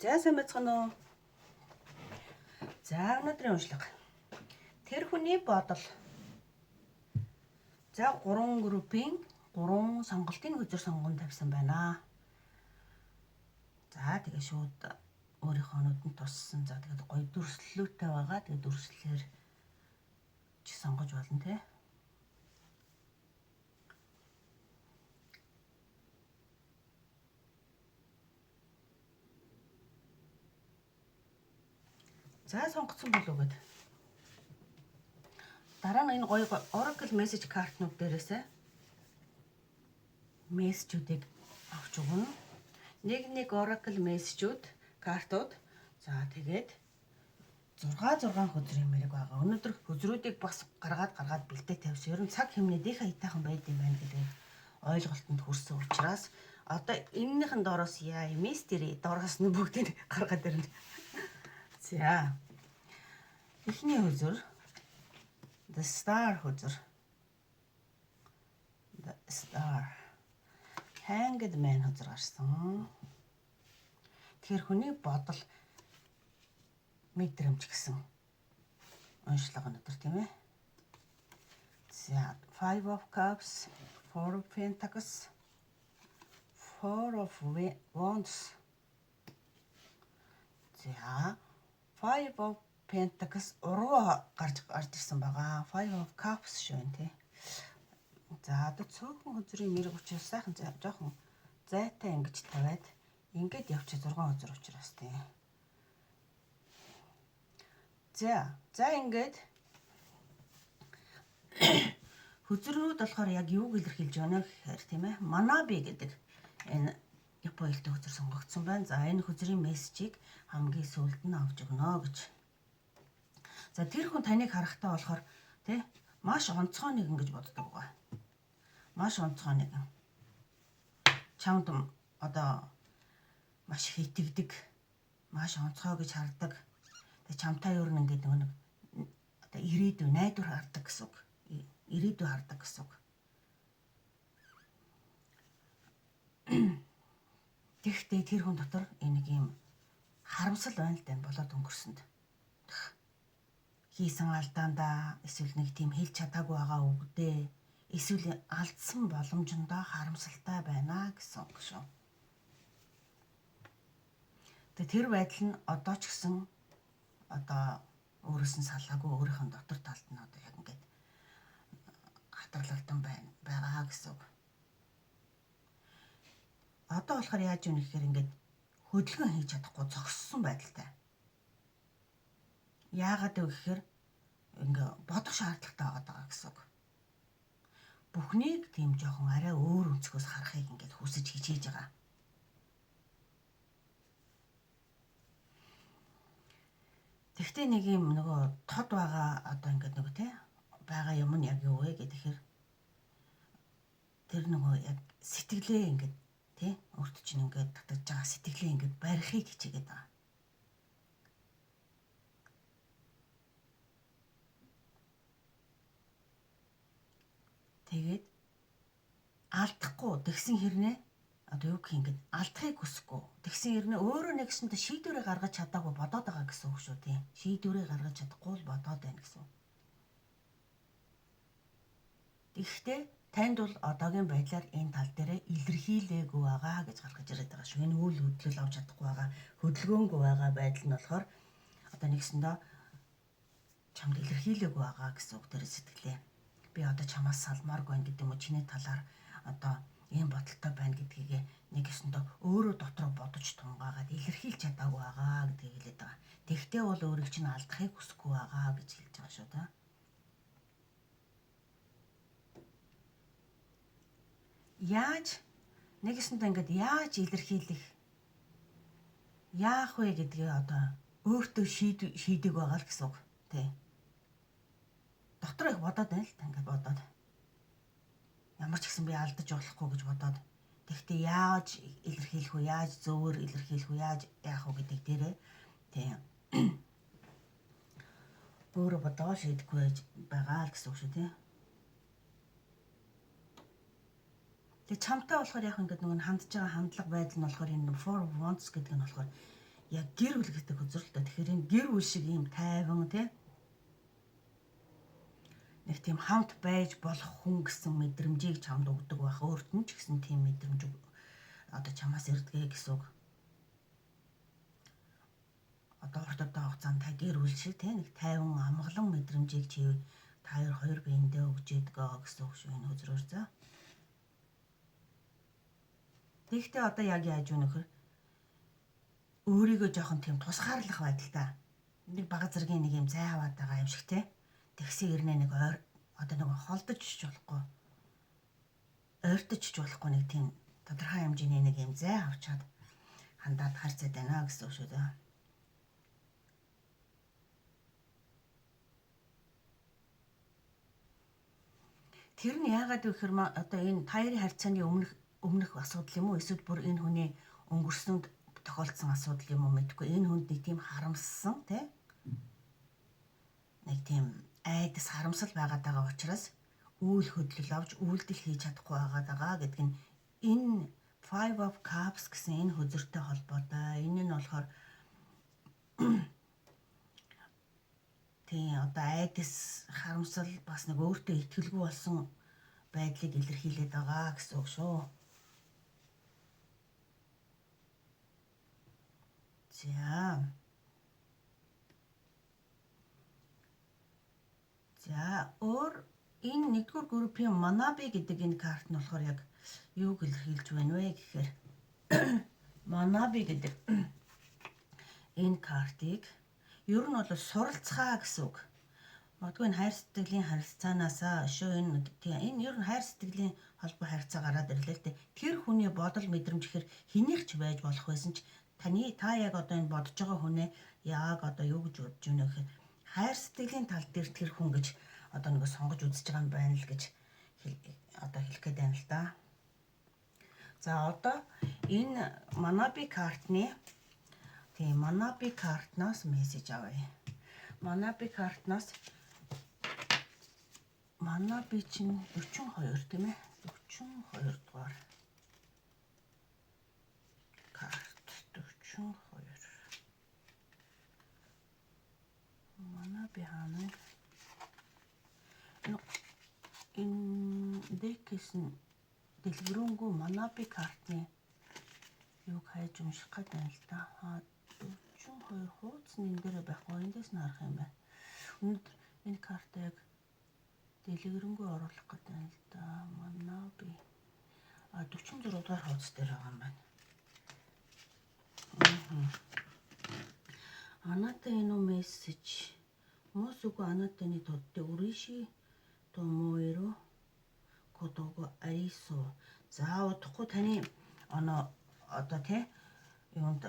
За сайн байцгаана уу. За өнөөдрийн уншлага. Тэр хүний бодол. За 3 группийн 3 сонголтын хөзөр сонгон тавьсан байна. За тэгээ шууд өөрийнхөө нүдэнд туссан. За тэгээд гоё дүрслэлтэй байгаа. Тэгээд дүрслэлээр чи сонгож болно те. За сонгоцсон болов уу гэд. Дараа нь энэ гоё Oracle message card-нууд дээрээсээ мессежүүдийг авч өгнө. Нэг Oracle мессежүүд, картууд. За тэгээд 6 хөзрийн мэрэг байгаа. Өнөөдөр хөзрүүдийг бас гаргаад бэлдээ тавьсан. Ер нь цаг хэмнээд их аятайхан байд юм байна гэдэг ойлголтод хүрсэн учраас одоо энэнийхэн доороос яа мистери доороос нь бүгдийг гаргаад ирнэ. За. Эхний хөзөр The Star хөзөр. The Star. Hanged Man хөзөр гарсан. Тэгэхээр хүний бодол мэдрэмж гэсэн уншлага өнөдөр тийм ээ. За 5 of Cups, 4 of Pentacles, 4 of Wands. За 5 of Pentacles уруу гарч ирсэн байгаа. 5 of Cups шүү тий. За одоо цөөхөн хөзрийн мэрэг учраас сайхан жоохон зайтай ингэж тавиад ингээд явчих 6 хөзөр учраас тий. За ингээд хөзрүүд болохоор яг юуг илэрхийлж байна гэхээр тийм ээ. Манаби гэдэг энэ Японы хэлтэй хөзөр сонгогдсон байна. За энэ хөзрийн мессежийг хамгийн сүүлд нь авч өгнө гэж. За тэр хүн таныг харахтаа болохоор тий маш онцгой нэгэн гэж боддог байгаа. Маш онцгой нэгэн. Чамд одоо маш хитэгдэг, маш онцгой гэж хардаг. Тэг чамтай юу нэг одоо ирээдүй найдвар хардаг гэсэн үг. Ирээдүй хардаг гэсэн үг. Тэгэхдээ тэр хүн дотор нэг юм харамсал байна л да болоод өнгөрсөнд. Хийсэн алдаандаа эсвэл нэг тийм хэлж чадаагүй байгаа үгдээ эсвэл алдсан боломжондоо харамсалтай байна гэсэн үг шүү. Тэр байдал нь одоо ч гэсэн одоо өөрөөс нь салаагүй өөрийнхөө дотор талд нь одоо яг ингээд хатарлагдсан байгаа гэсэн үг. Одоо болохоор яаж юм гэхээр ингээд хөдөлгөөн хийж чадахгүй зогссон байдалтай. Яагаад вэ гэхээр ингээ бодох шаардлагатай байгаа гэсэн үг. Бүхнийг тийм жоохон арай өөр өнцгөөс харахыг ингээд хүсэж хичээж байгаа. Тэгтээ нэг юм нөгөө тод байгаа одоо ингээд нөгөө тий байгаа юм нь яг юу вэ гэхээр тэр нөгөө яг сэтгэлээ ингээд тий өөрт чинь ингээд татаж байгаа сэтгэлээ ингээд барихыг хичээгээд байгаа. Тэгээд алдахгүй тэгсэн хэрнээ одоо юу гэх юм ингээд алдахыг хүсэхгүй. Тэгсэн хэрнээ өөрөө нэгсэндээ шийдвэрээ гаргаж чадаагүй бодоод байгаа гэсэн үг шүү тий. Шийдвэрээ гаргаж чадахгүй л бодоод байна гэсэн. Тэгэхдээ танд бол одоогийн байдлаар энэ тал дээр илэрхийлээгүй байгаа гэж гаргаж ирээд байгаа шүү. Энэ үйл хөдлөл авч чадахгүй байгаа, хөдөлгөөнгүй байгаа байдал нь болохоор одоо нэгсэндээ чамд илэрхийлээгүй байгаа гэсэн үг дээр сэтгэлээ. Би одоо чамаас салмааргүй байна гэдэг юм уу чиний талаар одоо ийм бодолтой байна гэдгийг нэг өсөндөө өөрөө дотроо бодож тунгаагаад илэрхийлж чадаагүй байгаа гэдгийг хэлээд байгаа. Тэгтээ бол өөрийг чинь алдахыг хүсэхгүй байгаа гэж хэлж байгаа шүү дээ. Яаж нэг өсөндөө ингээд яаж илэрхийлэх яах вэ гэдгээ одоо өөртөө шийдэг байгаа л гэсэн үг тий. Дотроо их бодоод байна л та ингээд бодоод. Ямар ч гэсэн би алдаж болохгүй гэж бодоод. Тэгэхдээ яаж илэрхийлэх вэ? Яаж зөвөр илэрхийлэх вэ? Яаж яах вэ гэдэг дээрээ тий. Өөрөө бодоо шийдэхгүй байгаа л гэсэн үг шүү тий. Тэгээ чамтай болохоор яг ингээд нөгөө хандж байгаа хандлага байдал нь болохоор энэ 4 of Wands гэдэг нь болохоор яг гэр бүл гэдэг хөзөр л доо. Тэгэхээр энэ гэр бүл шиг ийм тайван тий нэг тийм хамт байж болох хүн гэсэн мэдрэмжийг чамд өгдөг байх. Өөрт нь ч гэсэн тийм мэдрэмж одоо чамаас ирдгээ гэсэн үг. Одоо уртдаа хугацаанд та гэр бүл шиг тий нэг тайван амгалан мэдрэмжийг чи та хоёр биендээ өгж идэгөө гэсэн үг шүү энэ хөзрөөр за. Тэгэхдээ одоо яг яаж вэ нөхөр? Өөрийгөө жоохон тийм тусгаарлах байдалтай. Нэг бага зэргийн нэг юм зай аваад байгаа юм шиг тий. Тэгсэн ирнэ нэг одоо нэг холдож ч болохгүй. Ойртож ч болохгүй нэг тийм тодорхой хэмжээний нэг юм зай авчаад хандаад харцаад байна гэсэн үг шүү дээ. Тэр нь яагаад вэ гэхээр одоо энэ таярын харьцааны өмнөх асуудал юм уу? Эсвэл бүр энэ хүний өнгөрсөнд тохиолдсон асуудал юм уу мэдэхгүй. Энэ хүнд нэг тийм харамссан тий нэг тийм айдас харамсал байгаад байгаа учраас үйл хөдлөл авч үйлдэл хийж чадахгүй байгаа гэдэг нь энэ Five of Cups гэсэн энэ хөзөртэй холбоотой. Энэ нь болохоор тийм одоо айдас харамсал бас нэг өөртөө итгэлгүй болсон байдлыг илэрхийлээд байгаа гэсэн үг шүү. За өөр энэ нэгдүгээр группийн Manabi гэдэг энэ карт нь болохоор яг юуг илэрхийлж байна вэ гэхээр Manabi гэдэг энэ картыг ер нь бол суралцгаа гэсэн үг. Магадгүй энэ хайр сэтгэлийн харилцаанаасаа өшөө энэ ер нь хайр сэтгэлийн холбоо харьцаа гараад ирлээ л дээ. Тэр хүний бодол мэдрэмж гэхэр хэнийх ч байж болох байсан ч та яг одоо энэ бодож байгаа хүнээ яг одоо юу гэж бодож байна вэ гэхээр хайр сэтгэлийн тал дээр тэр хүн гэж одоо нэг сонгож үзэж байгаа юм байна л гэж одоо хэлэх гээд байна л да. За одоо энэ Manabi картны Manabi картнаас мессеж авъя. Manabi картнаас Manabi чинь 42 тийм ээ. 42 дугаар карт 42. Manabi хаана энэ дэксэн дэлгэрэнгүй Manabi картны юуг хайж унших гээд байна л да. 42 хуудас энэ дээр байхгүй эндээс нь харах юм байна. Өнөөдөр энэ картыг дэлгэрэнгүй оруулах гээд байна л да. Manabi 46 дугаар хуудас дээр байгаа юм байна. Анатаны мессеж Мосуго анатаны тодд уриши томоиро кодого арисо. За удахгүй таны одоо тий юунд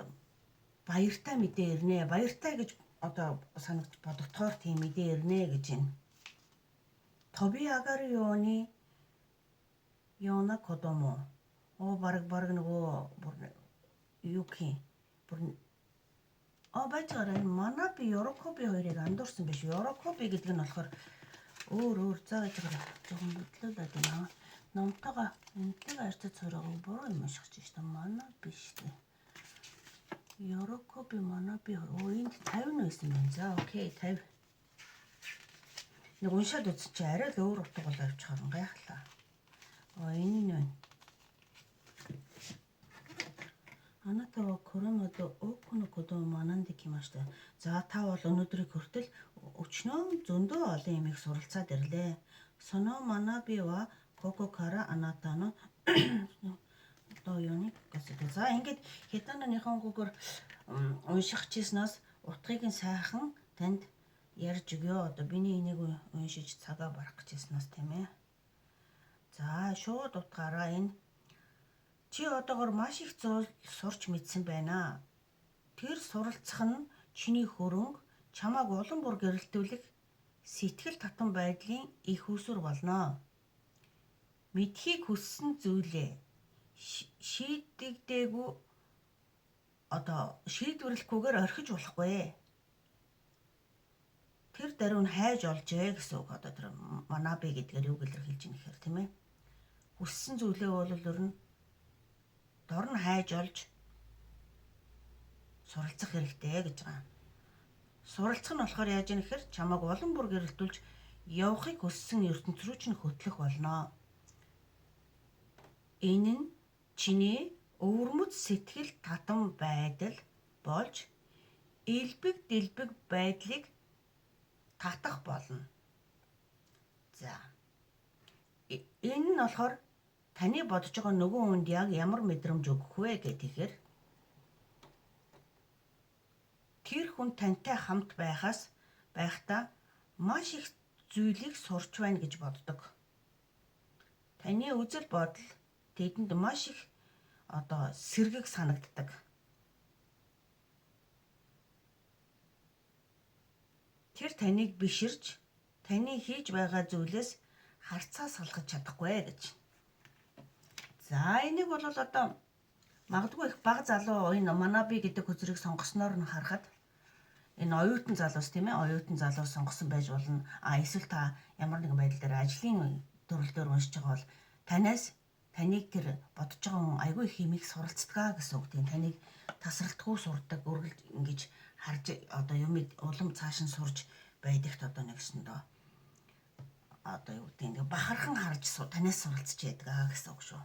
баяртай мэдээ ирнэ. Баяртай гэж одоо санагч бодогдохоор тийм мэдээ ирнэ гэж байна. Тоби агари Йона кодомо. Бараг нөгөө юки. Бачаараа Manabi Yorikobi хоёрыг андуурсан биш. Yorikobi гэдэг нь болохоор өөр зааж байгаа жоохон бодлуулаад байна. Номтойгоо энэтэй харьцаж сураагүй буруу юм ашигч шүү дээ. Manabi шүү дээ. Yorikobi Manabi энд 50 нь байсан байна. За окей 50. Нэг уншаад үзчих чи арай л өөр утга бол авчихаар гайхлаа. Энэ нь байна. Анатава коронадо окуно кодомо мананди кимашта. За та бол өнөөдрийг хүртэл өчнөө зөндөө олон юмыг суралцаад ирлээ. Соно Manabi wa коко кара анатано доёни гэсэн. За ингээд хятаданыхан үгээр унших чиснаас утгыг нь сайхан танд ярьж өгөө. Одоо биний энийг уншиж цагаа барах гэжснаас тийм ээ. За шууд утгаараа энэ чи одоогор маш их зүйл сурч мэдсэн байна. Тэр суралцах нь чиний хөрөнгө чамааг улам бүр гэрэлтүүлэх сэтгэл татам байдлын их усүр болно. Мэдхийг хүссэн зүйлээ шийдэгдээгүй одоо шийдвэрлэхгүйгээр орхиж болохгүй. Тэр даруй нь хайж олжээ гэсэн үг. Одоо тэр Manabi гэдгээр юу илэрхийлж байна гэхээр тийм ээ. Хүссэн зүйлээ бол ер нь дор нь хайж олж суралцах хэрэгтэй гэж байгаа. Суралцах нь болохоор яаж юм гэхээр чамайг улам бүр гэрэлтүүлж явахыг хүссэн ертөнц рүү ч хөтлөх болно. Энэ нь чиний өвөрмөц сэтгэл татам байдал болж элбэг дэлбэг байдлыг татах болно. За. Энэ нь болохоор таны бодож байгаа нөгөө хүнд яг ямар мэдрэмж өгөх вэ гэхээр тэр хүн тантай хамт байхдаа маш их зүйлийг сурч байна гэж боддог. Таны үзэл бодол тэдэнд маш их сэргэг санагддаг. Тэр таныг биширж, таны хийж байгаа зүйлээс харцаа салгаж чадахгүй гэж. За энийг бол магадгүй их бага залуу энэ Манаби гэдэг хөзрийг сонгосноор нь харахад энэ оюутан залуус тийм ээ, оюутан залуу сонгосон байж болно. Эсвэл та ямар нэгэн байдал дээр ажлын төрөл дээр уншиж байгаа бол таныг тэр бодож байгаа хүн айгүй их юм их суралцдаг гэсэн үг тийм. Таныг тасралтгүй сурдаг, үргэлж ингэж харж юм улам цааш нь сурж байдагт нэгсэндээ юу гэдэг нэг бахархан харж танаас суралцж ядгаа гэсэн үг шүү.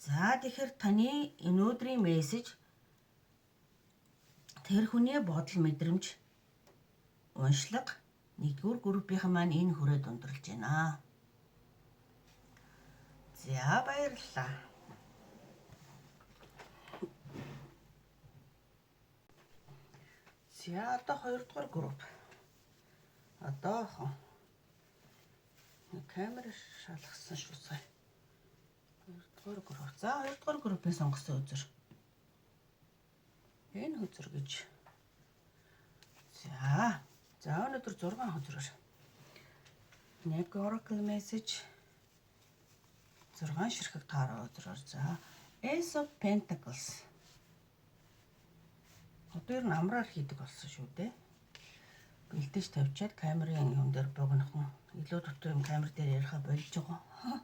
За тэгэхээр таны өнөөдрийн мессеж тэр хүний бодол мэдрэмж уншлага 1-р группийн маань энэ хүрээд өндөрлж байна. За баярлалаа. За одоо 2-р групп. Камер шалгасан шүү сая. 2-р групп. За 2-р группийн сонгосон үзэр. Энэ үзэр гэж. За өнөөдөр 6 үзрээр. Нэг Oracle message 6 ширхэг таараа үзрээр. За Ace of Pentacles. Одоо ер нь амраар хийдэг болсон шүү дээ. Бэлдэж тавьчаад камерын юм дээр богинохон илүү дотор юм камер дээр яриха болж байгаа.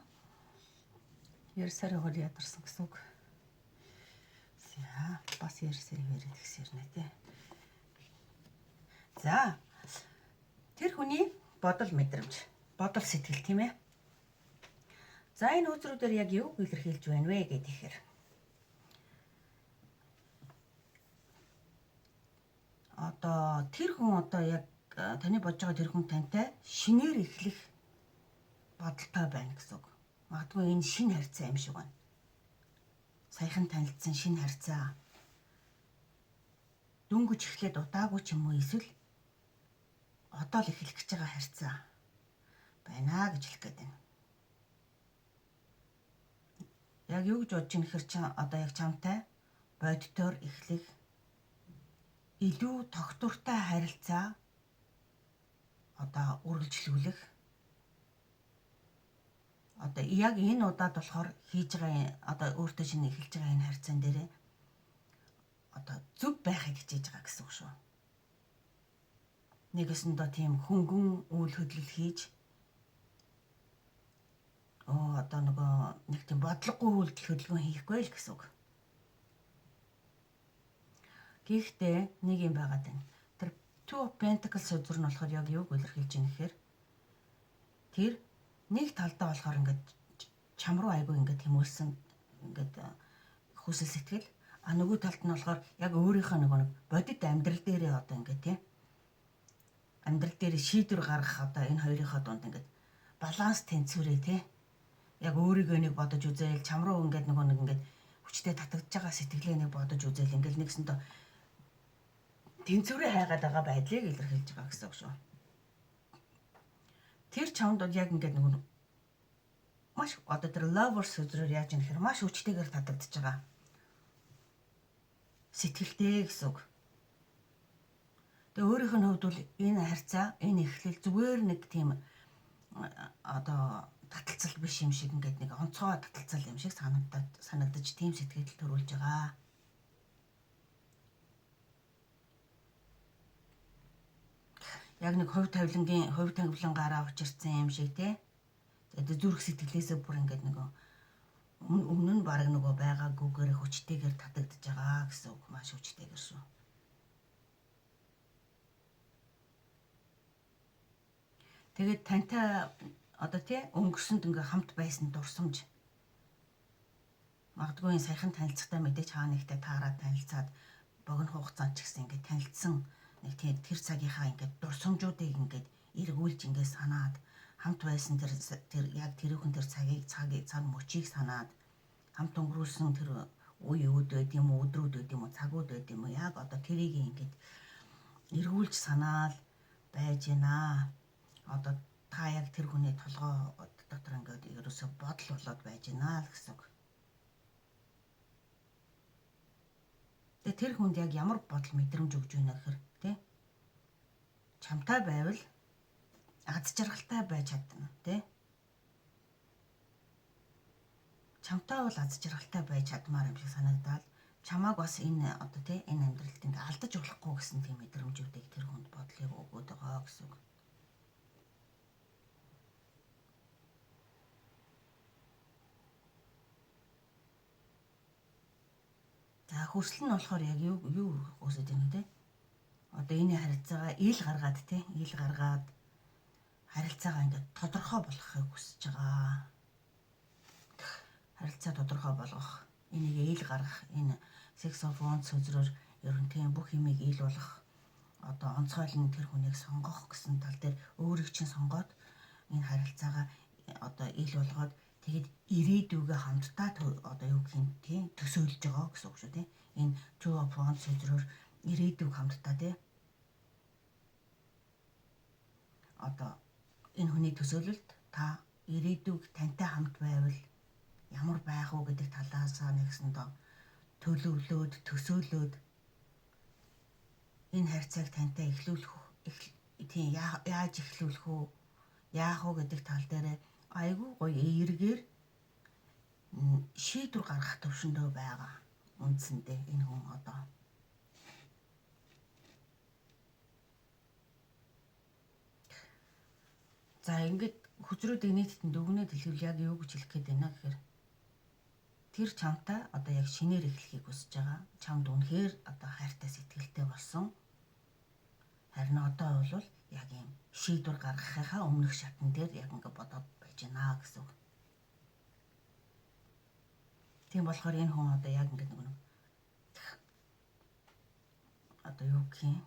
Ярсаар яваад ядарсан гэсэн үг. За бас ярсаар яриад гисэрнэ тий. За тэр хүний бодол мэдрэмж, бодол сэтгэл тийм ээ. За энэ үзрүүдээр яг юу илэрхийлж байна вэ гэхээр тэр хүн яг таны бодож байгаа тэр хүн тантай шинээр эхлэх бодолтой байна гэсэн үг. Магадгүй энэ шинэ харьцаа юм шиг байна. Саяхан танилцсан шинэ харьцаа. Дөнгөж эхлээд удаагүй ч юм уу эсвэл одоо л эхлэх гэж байгаа харьцаа байна гэж хэлэх гээд байна. Яг юу гэж бодож ийн гэхээр яг чамтай бодитоор эхлэх илүү тогтвортой харилцаа үргэлжлүүлэх яг энэ удаад болохоор хийж байгаа өөртөө шинэ эхэлж байгаа энэ харьцаан дээрээ зөв байхыг хичээж байгаа гэсэн үг шүү. Нэгэсэндээ тийм хөнгөн үйл хөдлөл хийж нэг тийм бодлогогүй үйлдэл хөдөлгөөн хийхгүй л гэсэн үг. Гэхдээ нэг юм байгаад байна. Тэр Two of Pentacles үзэр нь болохоор яг юуг илэрхийлж байна гэхээр тэр нэг талдаа болохоор ингээд чам руу айгүй ингээд хэмүүлсэн ингээд хүсэл сэтгэл нөгөө талд нь болохоор яг өөрийнхөө нэг бодит амьдрал дээрээ ингээд тийм амьдрал дээр шийдвэр гаргах энэ хоёрынхоо дунд ингээд баланс тэнцвэрээ тийм яг өөрийгөө нэг бодож үзээл чам руу ингээд ингээд хүчтэй татагдж байгаа сэтгэлээ нэг бодож үзээл ингээд нэгсэндээ тэнцвэрээ хайгаад байгаа байдлыг илэрхийлж байгаа гэсэн үг шүү. Тэр чамд бол яг ингээд маш тэр lovers үзрээр яаж юм хэрэг маш хүчтэйгээр татагдж байгаа сэтгэлтэй гэсэн үг. Тэгээ өөрийнх нь хувьд бол энэ харьцаа, энэ эхлэл зүгээр нэг тийм таталцал биш юм шиг ингээд нэг онцгой таталцал юм шиг санагдаж тийм сэтгэл төрүүлж байгаа. Яг нэг хувь тавилангаар учирсан юм шиг тий. Тэгээд зүрх сэтгэлээсээ бүр ингээд Өмнө нь баг нөгөө байгаагүйгээр хүчтэйгээр татагдж байгаа гэсэн үг, маш хүчтэйгээр шүү. Тэгээд тантай одоо тий өнгөрсөнд ингээ хамт байсан дурсамж. Магадгүй энэ саяхан танилцахтаа мэдээж хаа нэгтэй таараад танилцаад богино хугацаанд ч гэсэн ингээ танилцсан нэг тий тэр цагийнхаа ингээ дурсамжуудыг ингээ эргүүлж ингээ санаад хамт байсан тэр яг тэрүүхэн тэр цаг мөчийг санаад хамт өнгөрүүлсэн тэр үеуд байд юм уу, өдрүүд байд юм уу, цагууд байд юм уу, яг одоо тэрийг ингээд эргүүлж санаал байж гинэ. Одоо та яг тэр хүний толгой дотор ингээд ерөөсө бодол болоод байж гинэ л гэсэн үг. Тэгээ тэр хүнд яг ямар бодол мэдрэмж өгж байна гэхээр тий чамтай байвал аз жаргалтай байж чадна тий. Чамтай бол аз жаргалтай байж чадмаар юм шиг санагдаад чамааг бас энэ одоо тий энэ амьдралд ингээ алдаж болохгүй гэсэн тийм мэдрэмжүүдийг тэр хүнд бодлыг өгөөд байгаа гэсэн үг. За хүсэл нь болохоор яг юу хүсэж байна те? Одоо энэ харилцаагаа ил гаргаад харилцаагаа ингээ тодорхой болгохыг хүсэж байгаа. Харилцаа тодорхой болгох, энийг ил гаргах, энэ сексофон сөзрөөр ер нь тийм бүх юмыг ил болгох, одоо онцгойлон тэр хүнийг сонгох гэсэн тал дээр өөрийг чинь сонгоод энэ харилцаагаа одоо ил болгоод тэгэд ирээдүгээ хамтдаа одоо юу гэх юм тийм төсөөлж байгаа гэсэн үг шүү тийм. Энэ two of wands сөзрөөр ирээдүг хамтдаа тийм одоо энэ хүний төсөөлөлд та ирээдүг тантай хамт байвал ямар байх уу гэдэг талаас нэгсэндээ төлөвлөөд төсөөлөөд энэ харьцааг тантай эхлүүлэх тийм яаж эхлүүлэх үү, яах уу гэдэг тал дээр айгүй гоё эргээр шийдвэр гаргах төвшөндөө байгаа үндсэндээ энэ хүн одоо. За ингээд хүчрүүдийг нийтэд дүгнээд хэлвэл яг юу гэж хэлэх гээд байна гэхээр тэр чамтай одоо яг шинээр эхлэхийг хүсэж байгаа. Чамд үнэхээр одоо хайртай сэтгэлтэй болсон. Харин одоо бол яг юм шийдвэр гаргахынхаа өмнөх шатн дээр яг ингээд бодоод байж байна гэсэн үг. Тийм болохоор энэ хүн одоо яг ингээд нэг одоо юу гэх юм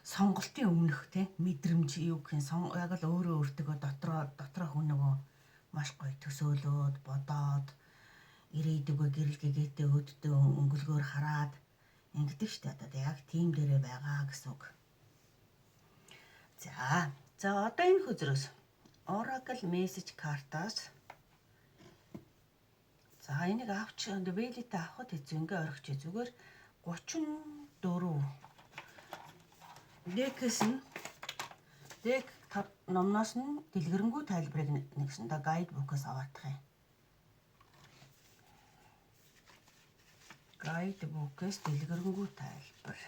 сонголтын өмнөх те мэдрэмж юу гэх юм яг л өөрөө өөртөө дотроо хүн нөгөө маш гоё төсөөлөөд бодоод ирээдүгөө гэрэл гэгээтэй өддөө өнгөлгөөр хараад ингэдэг штэ одоо яг тийм дээрээ байгаа гэсэн үг. За одоо энэ хөзрөөс Oracle message картаас за энийг авч вэлитэ авахд хэцүү ингээ орхич зүгээр 34 декс нь дек номноос нь дэлгэрэнгүй тайлбарыг нэгсэндээ гайд букээс аваадах юм. Гайд букээс дэлгэрэнгүй тайлбар.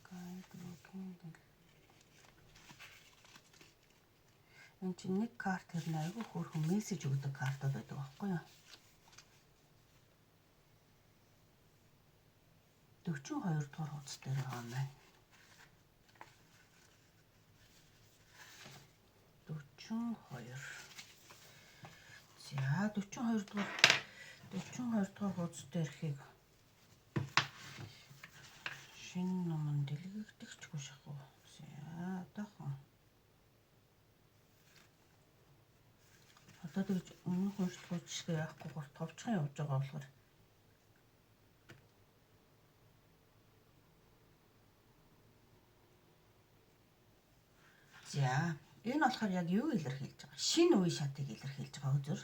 Гайд букийн энэ чинь нэг карт хэрнээ айгүй хөөрхөн мессеж өгдөг картууд байдаг байхгүй юу? 42 дугаар хуудас дээр байгаа юм байна. 42. За 42 дугаар хуудас дээрхийг шинэ номон дэлгэгдчихгүй шахуу. За одоохон. Одоо тэгж өмнөх уншлагууд шиг яахгүй гол товчхон явж байгаа болохоор за энэ болохоор яг юу илэрхийлж байгаа? Шинэ үе шатыг илэрхийлж байгаа үзэр.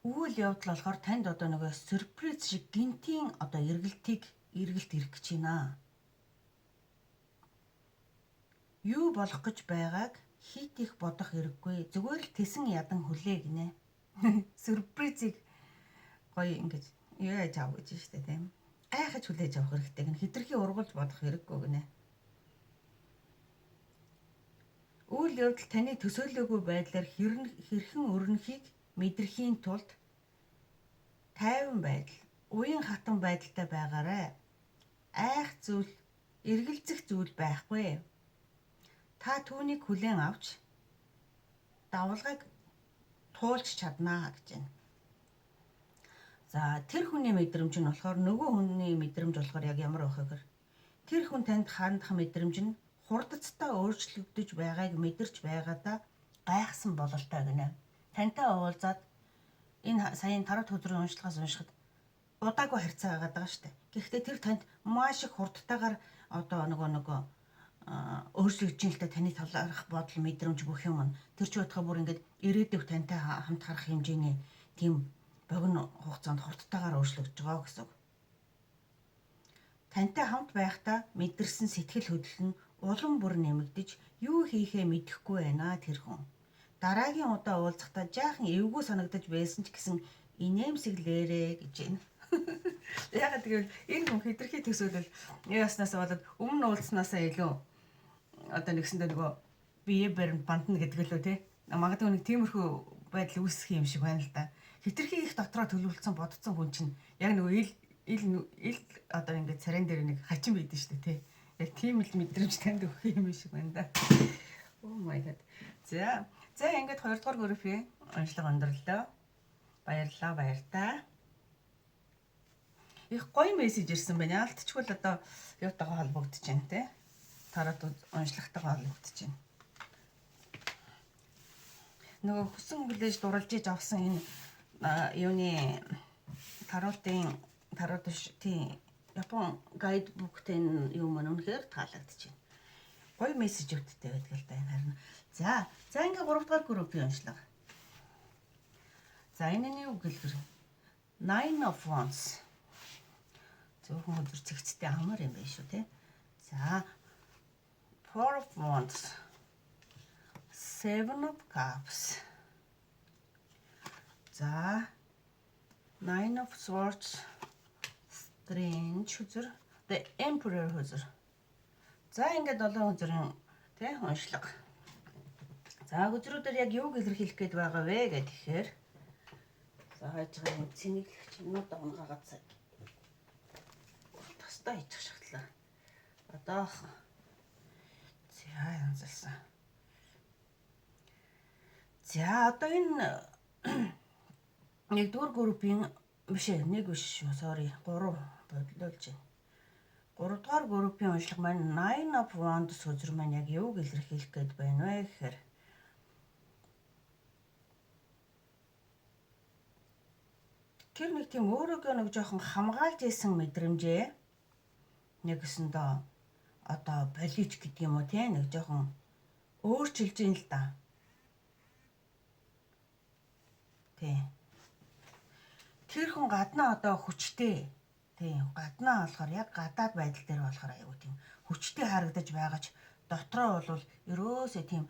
Үйл явдал болохоор танд одоо нөгөө сюрприз шиг гинтийн одоо эргэлт ирэх гэж байна. Юу болох гэж байгааг хит их бодох хэрэггүй. Зүгээр л тесэн ядан хүлээ гинэ. Сюрпризийг гоё ингэж яаж авах гэж штэ тийм. Гайхаж хүлээж авах хэрэгтэй гэнэ. Хитрхи ургуулж бодох хэрэггүй гинэ. Үйл явдал таны төсөөлөөгүй байдлаар хэрхэн өрнөхийг мэдрэхийн тулд тайван байдал, уян хатан байдалтай байгаарай. Айх зүйл, эргэлзэх зүйл байхгүй. Та түүнийг хүлээн авч давалгыг туулж чаднаа гэж байна. За тэр хүний мэдрэмж нь болохоор нөгөө хүний мэдрэмж болохоор яг ямар байх вэ? Тэр хүн танд хандах мэдрэмж нь хурдцтай өөрчлөгдөж байгааг мэдэрч байгаадаа гайхсан бололтой гинэ. Тантай уулзаад энэ саяын тарат өдрийн уншлагаас уншихад удаагүй харьцаа байгаад байгаа шүү дээ. Гэхдээ тэр танд маш их хурдтайгаар одоо нөгөө өөрчлөгдөж ин л та таны талаарх бодол мэдрэмж бүх юм нь тэр ч бодохоо бүр ингээд ирээдүйг тантай хамт харах хэмжээний тийм богино хугацаанд хурдтайгаар өөрчлөгдөж байгаа гэсэн үг. Тантай хамт байхдаа мэдэрсэн сэтгэл хөдлөл нь улам бүр нэмэгдэж юу хийхээ мэдэхгүй байна тэр хүн. Дараагийн удаа уулзахдаа жаахан эвгүй санагдаж байсан ч гэсэн инээмсэглээрээ гэж байна. Ягаад гэвэл энэ хүн хэтэрхий төсөөлөл яаснаас болоод өмнө уулзснаасаа илүү одоо нэгсэндээ нөгөө бие баримт бандна гэдэг лөө те. Магадгүй нэг тиймэрхүү байдал үүсэх юм шиг байна л да. Хэтэрхий их дотроо төлөвлөсөн бодцсон хүн чинь яг нөгөө ил одоо ингээд царайн дээр нэг хачин байдэн шүү дээ те. Яг тийм л мэдрэмж танд өгөх юм шиг байна да. Oh my god. За ингээд 2 дугаар группийн уншлага өндөрлөө. Баярлалаа баяртай. Их гоё мессеж ирсэн байна. Алдчихвал одоо юутайгаа холбогдож байна те. Тарат уншлагатайгаа холбогдож байна. Нөгөө хүсэн хүлээж дурлж иж авсан энэ юуны тарот тийм Япон гайдбуктэй юм маань үнэхээр таалагдчихэв. Гоё мессеж өгдөлтэй байдаг л да энэ харин. За ингээ 3 дугаар группийн уншлага. За энэ нь юу гэлгэр? Nine of Wands. Зөвхөн өдөр цэгцтэй амар юм байна шүү те. За Four of Wands. Seven of Cups. За Nine of Swords. Strange хүзэр. The Emperor хүзэр. За ингээд 7 хүзрийн тий уншлага. За хүзрүүдээр яг юуг илэрхийлэх гээд байгаа вэ гэхээр за хайж байгаа юм цэнэглэгч нууд онгаагаад сая. Тастай хийчих шахтлаа. Одоо за янзалсан. За одоо энэ 1-р группийн биш ээ, нэг биш шүү. Sorry. 3 бодлуулж байна. 3-р группийн уншлага маань Nine of Wands хүзэр маань яг юуг илэрхийлэх гээд байна вэ гэхээр тэр нэг тийм өөрөөгөө нэг жоохон хамгаалж исэн мэдрэмжээ нэгсэндээ одоо болич гэдэг юм уу тийм нэг жоохон өөрчилж ин л да. Тийм. Тэр хүн гаднаа одоо хүчтэй. Тийм. Гаднаа болохоор яг гадаад байдал дээр болохоор аюу тийм хүчтэй харагдаж байгаа ч дотроо бол ерөөсөө тийм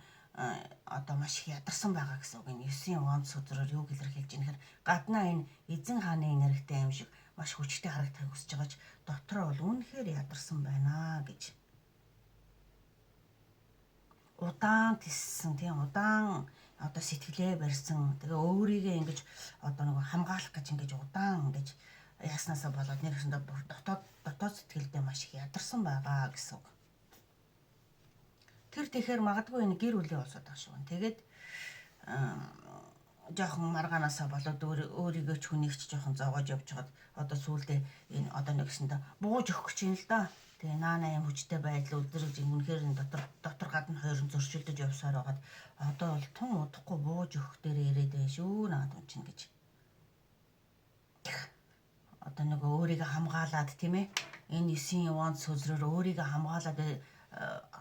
одоо маш их ядарсан байгаа гэсэн үг. Энэ 9-ийн Wands өдрөөр юу илэрхийлж байгаа нөхөр гаднаа энэ эзэн хааны энергитэй юм шиг маш хүчтэй харагдахыг хүсэж байгаа ч дотроо бол үнэхээр ядарсан байна гэж. Удаан тиссэн тийм удаан одоо сэтгэлээ барьсан. Тэгээ өөрийгөө ингэж одоо нэг хамгаалах гэж ингэж удаан ингэж яаснасаа болоод нэгсэндээ бүр дотоод сэтгэлдээ маш их ядарсан байгаа гэсэн үг. Тэр тэгэхээр магадгүй энэ гэр бүлийн улсууд байгаа шүү. Тэгээд жоохон маргаанасаа болоод өөрийгөө ч хүнийг ч жоохон зоогож явж хаад одоо сүүлдээ энэ одоо нэгсэндээ бууж өгөх гэж юм л да. Тэгээ наана юм хүчтэй байдал өдрөж үнэхээр дотор гадна хоёрын зөрчилдөж явсаар байгаад одоо бол тун удахгүй бууж өгөх дээр ирээд байна шүү наад юм чинь гэж. Одоо нэг өөрийгөө хамгаалаад тийм ээ энэ 9-ийн Wands хүзрээр өөрийгөө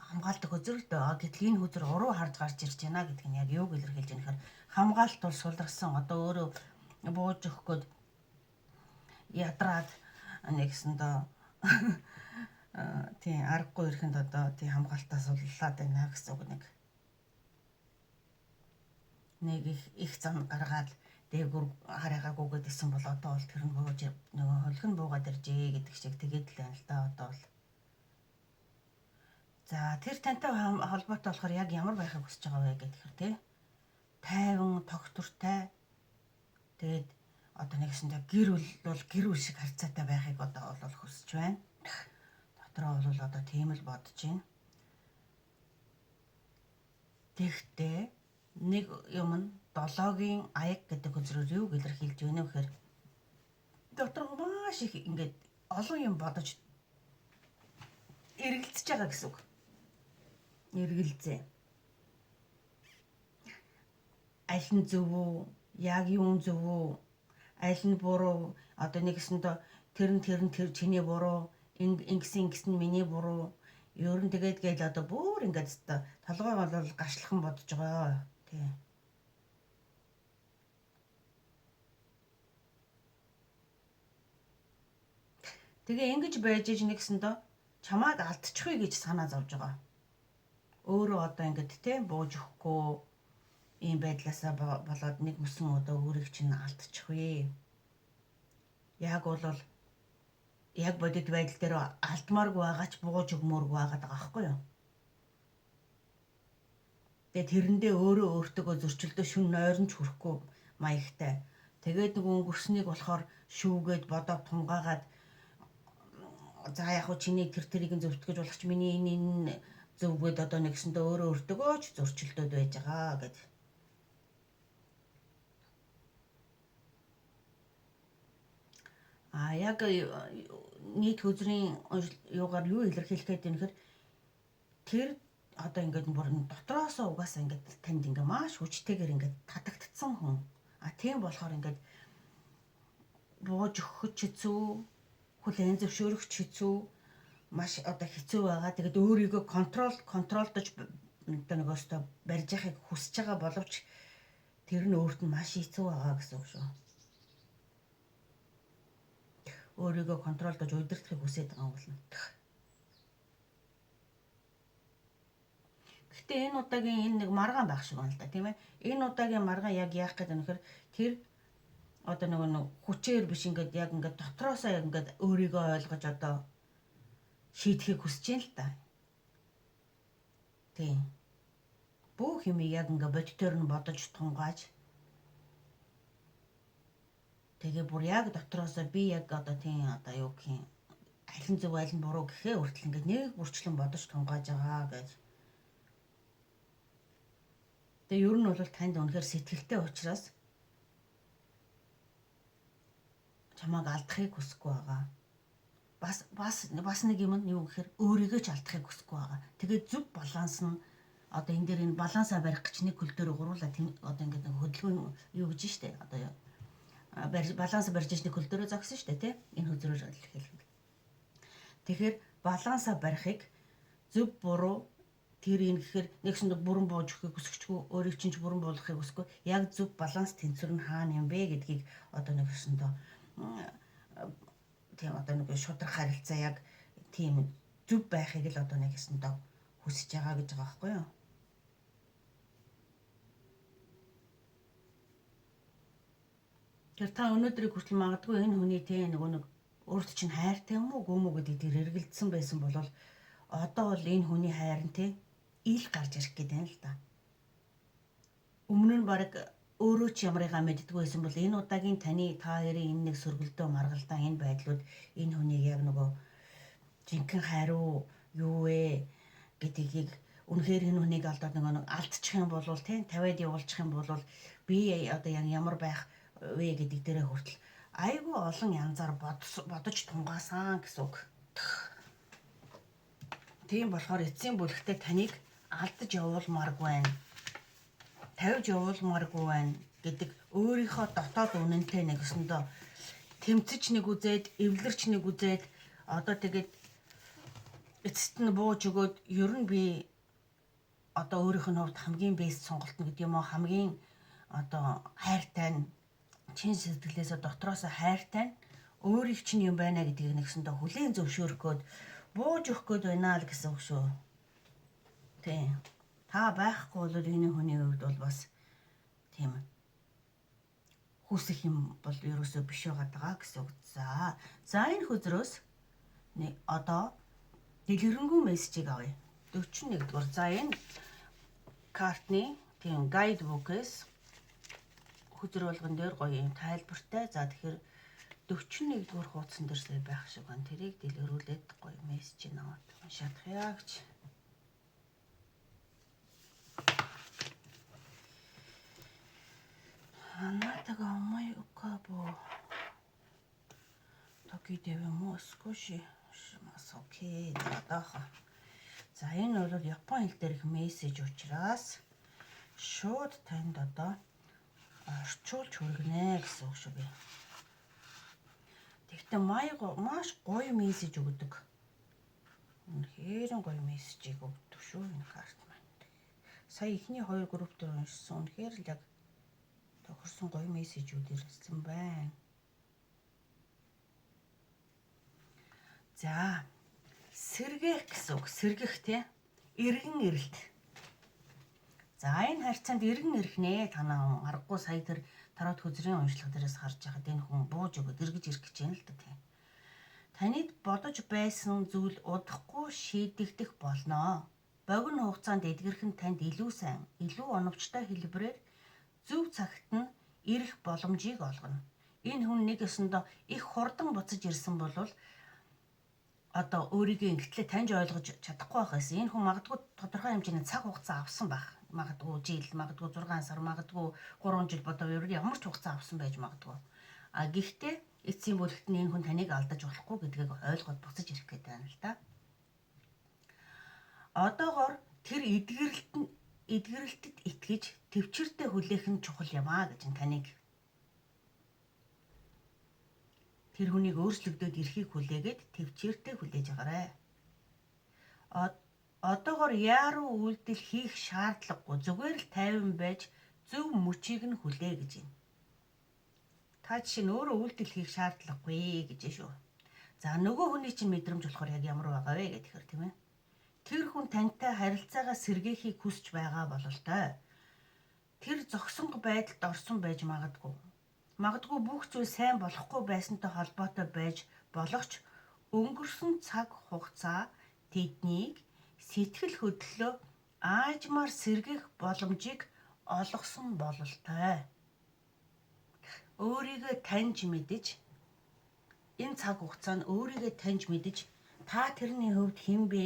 хамгаалдаг хүзрэлтэй байгаа. Гэтэл энэ хүзэр уруу харж гарч ирж байна гэдг нь яг юуг илэрхийлж байгаа нөхөр хамгаалалт бол сулрсан одоо өөрөө бууж өгөх гээд ядраад нэгсэндээ тийм аргагүй ирэхэнд одоо тийм хамгаалтаа суллаад байна гэсэн үг нэг их зам гаргаад дээгүр хараагаагүйгээд исэн бол одоо бол тэр нөгөө хөлгөн буугаад иржээ гэдэг шиг тэгээд л байна л да одоо бол. За тэр тантай холбоотой болохоор яг ямар байхыг хүсэж байгаа вэ гэхээр тий. Тайван, тогтвортой. Тэгээд одоо нэгсэндээ гэр бол гэр бүл шиг харьцаатай байхыг одоо бол хүсэж байна. Дотроо бол одоо тийм л бодож байна. Тэгтээ нэг юм нь 7-гийн аяг гэдэг үзрээр юу илэрхийлж байна вэ гэхээр дотроо маш их ингээд олон юм бодож эргэлзэж байгаа гэсэн үг. Эргэлзээ. Аль нь зөв үү? Яг юу зөв үү? Аль нь буруу? Одоо нэгсэндээ тэр чиний буруу, ингэсэн нь миний буруу. Ер нь тэгээд гээл одоо бүр ингээд толгой бол гашлахын бодож байгаа. Тий. Тэгээ ингэж байж нэгсэндээ чамааг алдчихвэ гэж санаа зовж байгаа. Өөрөө одоо ингээд тий бууж өгөхгүй ийм байдлаасаа болоод нэг мөсөн одоо өөрийг чинь алдчихвэ. Яг бол яг бодит байдал дээр алдмааргүй байгаа ч бууж өгмөөргүй байгаа даа байхгүй юу? Тэгээ тэрэндээ өөрөө өөртөө зөрчилдөө шүн нойрон ч хүрэхгүй маягтай. Тэгээд нэг өнгөрснийг болохоор шүүгээд бодоод тунгаагаад за яг хөө чиний тэрийг зөвтгөж болох ч миний энэ зөвгөөд одоо нэгсэндээ өөрөө өөртөө ч зөрчилдөөд байж байгаа гэд. Яг нийт хөзрийн юугаар юу илэрхийлэх гээд юм хэрэг тэр одоо ингээд бүр дотроосоо угаасаа ингээд танд ингээ маш хүчтэйгээр ингээд татагдцсан хүн. Тийм болохоор ингээд бууж өгөх ч хэцүү, хүлээн зөвшөөрөх ч хэцүү, маш одоо хэцүү байгаа. Тэгээд өөрийгөө контролдож одоо нөгөөсөө барьж яхахыг хүсэж байгаа боловч тэр нь өөрт нь маш хэцүү байгаа гэсэн үг шүү. Өөрийгөө контролдож удирдахыг хүсэж байгаа юм болно. Гэхдээ энэ удаагийн энэ нэг маргаан байх шиг байна л да, тийм ээ. Энэ удаагийн маргаан яг яах гэдэг нөхөр тэр одоо нэг хүчээр биш ингээд яг ингээд дотроосоо яг ингээд өөрийгөө ойлгож одоо шийдэхийг хүсэж байна л да. Тийм. Бүх юм яг ингээд бодитоор нь бодож тунгааж тэгээ бүр яг дотроосоо би яг одоо тийм одоо юу гэх юм аль нь зөв аль нь буруу гэхээ хүртэл ингээд нэг бүрчлэн бодож тунгааж байгаа гэж. Тэгээ ер нь бол танд үнэхээр сэтгэлтэй учраас чамааг алдахыг хүсэхгүй байгаа. Бас нэг юм нь юу гэхээр өөрийгөө ч алдахыг хүсэхгүй байгаа. Тэгээд зөв баланс нь одоо энэ дээр энэ балансаа барих гэж нэг хөл дээр гуруулаа одоо ингээд хөдөлгөөн юу гэж штэ одоо баланс барьж нэг хөл дээрөө зогсон штэ тий энэ хөзрөөр хэлэх. Тэгэхээр балансаа барихыг зөв буруу тэр юм гэхээр нэгсэн бүрэн бууж өгөхийг хүсэхгүй өөрийг чинь бүрэн буулгахыг хүсэхгүй яг зөв баланс тэнцвэр нь хаана юм бэ гэдгийг одоо нэгсэндээ тийм одоо нэг шудраг харилцаа яг тийм зөв байхыг л одоо нэгсэндээ хүсэж байгаа гэж байгаа байхгүй юу? Тэр та өнөөдрийг хүртэл магадгүй энэ хүний тийм нэг өөрт чинь хайртай юм уу гүм үү гэдэг дээр эргэлдсэн байсан бол одоо бол энэ хүний хайр нь тийм ил гарч ирэх гээд байна л да. Өмнө нь баг өөрөө ч ямарыгаа мэддэггүй байсан бол энэ удаагийн та хоёрын энэ нэг сөргөлдөө маргалдаа энэ байдлууд энэ хүнийг яг нөгөө жинхэнэ хайр уу юу вэ гэдгийг үнэхээр энэ хүнийг алдаад нэг алдчих юм бол тийм тавиад явуулчих юм бол би одоо ямар байх вэ гэдэг дээрээ хүртэл айгүй олон янзаар бодож тунгаасан гэсэн үг. Тийм болохоор эцсийн бүлэгтээ таныг алдаж явуулмааргүй байна. Тавьж явуулмааргүй байна гэдэг өөрийнхөө дотоод үнэнтэй нэгсэндээ тэмцэж нэг үзээд, эвлэрч нэг үзээд одоо тэгээд эцэст нь бууж өгөөд ер нь би одоо өөрийнх нь хувьд хамгийн бэст сонголт нь гэдэг юм уу хамгийн одоо хайртай нь чин сэтгэлээсээ дотроосоо хайртай нь өөрийг чинь юм байна гэдгийг нэгсэндээ хүлээн зөвшөөрөх гээд бууж өгөх гээд байна л гэсэн үг шүү. Тийм. Та байхгүй бол энэ хүний хувьд бол бас тийм хүсэх юм бол ерөөсөө биш байгаа гэсэн үг. За энэ хөзрөөс нэг одоо дэлгэрэнгүй мессежийг авъя. 41-р. За энэ картны тийм гайдбукээс хүзэр болгон дээр гоё юм тайлбартай. За тэгэхээр 41-р хуудсан дээр сая байх шиг байна. Тэрийг дэлгэрүүлээд гоё мессеж наваад уншаадахъя гэж. Анатага омой укабо токи дэвэмо скоши шимас окей надааха. За энэ бол Японы хэл дээрх мессеж учраас шууд танд одоо орчуулж хүргэнэ гэсэн үг шүү би. Тэгтээ маш гоё мессеж өгдөг. Үнэхээр гоё мессежийг өгдөг шүү энэ карт маань. Сая ихний 2 групп дээр уншсан. Үнэхээр л яг тохирсон гоё мессежүүд ирсэн байна. За сэргэх гэсэн үг. Сэргэх тий. Иргэн ирэлт. За энэ харьцаанд иргэн ирэх нэ танаа аргагүй сая тэр тарот хүзрийн уншлага дээрээс харж байхад энэ хүн бууж өгöd эргэж ирэх гэж байна л да тий. Танид бодож байсан зүйл удахгүй шийдэгдэх болно. Богино хугацаанд эдгэрх нь танд илүү сайн, илүү оновчтой хэлбэрээр зөв цагт нь ирэх боломжийг олгоно. Энэ хүн нэг өсөндөө их хурдан буцаж ирсэн бол одоо өөрийгөө ингэтлээ таньж ойлгож чадахгүй байхаас энэ хүн магадгүй тодорхой хэмжээний цаг хугацаа авсан байх. Магадгүй жил, магадгүй 6 сар, магадгүй 3 жил бодоо ямар ч хугацаа авсан байж магадгүй. А гэхдээ эцсийн бүлэгт нь энэ хүн таныг алдаж болохгүй гэдгийг ойлгоод буцаж ирэх гэдэг байна л да. Одоогоор тэр эдгэрэлтэд итгэж төвчөртэй хүлээх нь чухал юм аа гэж таныг тэр хүнийг өөрчлөгдөд ирэхийг хүлээгээд төвчөртэй хүлээж агараа. Одоогоор яаруу үйлдэл хийх шаардлагагүй зүгээр л тайван байж зөв мөчийг нь хүлээ гэж юм. Та жишээ нь өөрөө үйлдэл хийх шаардлагагүй гэж шүү. За нөгөө хүний чинь мэдрэмж болохоор яг ямар байгаа вэ гэхээр тийм ээ. Тэр хүн тантай харилцаагаа сэргээхийг хүсэж байгаа бололтой. Тэр зогсонго байдалд орсон байж магадгүй. Магадгүй бүх зүйл сайн болохгүй байсантай холбоотой байж болох ч өнгөрсөн цаг хугацаа тэднийг сэтгэл хөдлөлөө аажмаар сэргэх боломжийг олгосон бололтой. Өөрийгөө таньж мэдэж энэ цаг хугацаанд өөрийгөө таньж мэдэж та тэрний хувьд хэн бэ?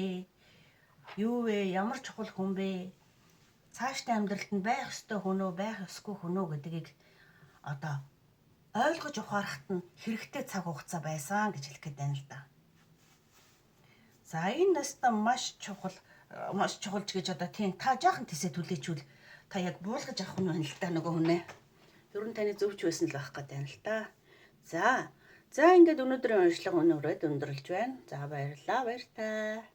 Юу вэ? Ямар чухал хүн бэ? Цаашдаа амьдралд нь байх ёстой хүн үү, байх ёсгүй хүн үү гэдгийг одоо ойлгож ухаарахт нь хэрэгтэй цаг хугацаа байсан гэж хэлэх гээд байна л да. За энэ настаа маш чухал ч гэж одоо тийм та жаахан тийсээ түлээчүүл та яг буулгаж авах нь байна л да нөгөө хүнээ. Ер нь таны зөвч байсан л байх гээд байна л да. За ингээд өнөөдрийн уншлага өнөөрөд өндөрлж байна. За баярлалаа, баяр таа.